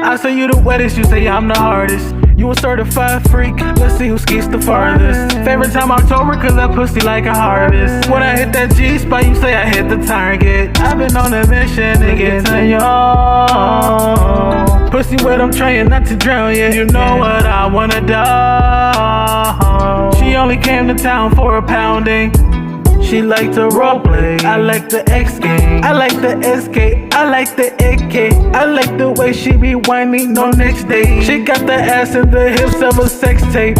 I say you the wettest, you say I'm the hardest. You a certified freak, let's see who skis the farthest. Favorite time October, cause that pussy like a harvest. When I hit that G-spot, you say I hit the target. I've been on a mission to get to you. Pussy wet, I'm trying not to drown you. You know what I wanna do. She only came to town for a pounding. She like to roleplay, I like the X game, I like the SK, I like the AK, I like the way she be whining on next day. She got the ass and the hips of a sex tape.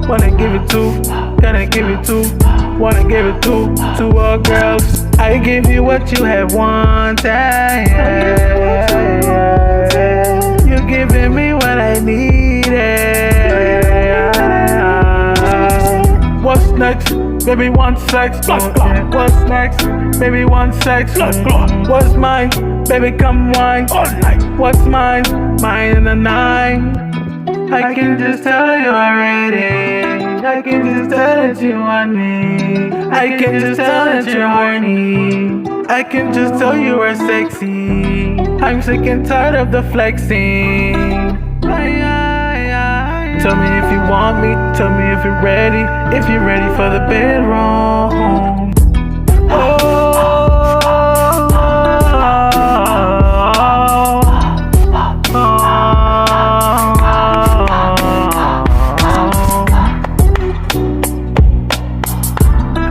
Wanna give it to, gotta give it to, wanna give it to all girls. I give you what you have wanted. You giving me what I needed. What's next? Baby, want sex. What's next? Baby, want sex. What's mine? Baby, come wine. What's mine? Mine in the night. I can just tell you already. I can just tell that you want me. I can just tell that you're horny. I can just tell you are sexy. I'm sick and tired of the flexing. Tell me if you want me, tell me if you're ready for the bedroom.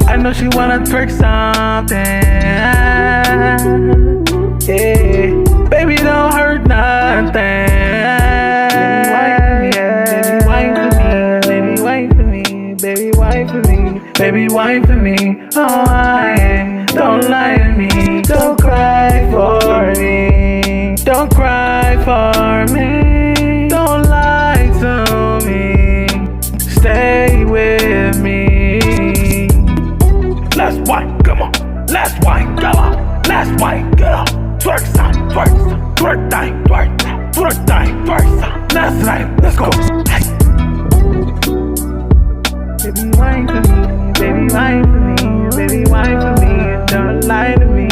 I know she wanna twerk something. Yeah, baby, don't hurt nothing. Baby, wine for me, oh, don't lie to me, don't cry for me, don't cry for me, don't lie to me, stay with me. Last wine, come on, last wine, come on, last wine, get on, twerk time, twerk time, twerk time, twerk time, twerk time, twerk time, last night, let's go. Baby, wine for me. Baby, wine for me, baby, wine for me, and don't lie to me,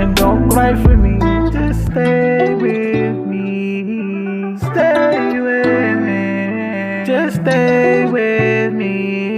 and don't cry for me, just stay with me, stay with me, just stay with me.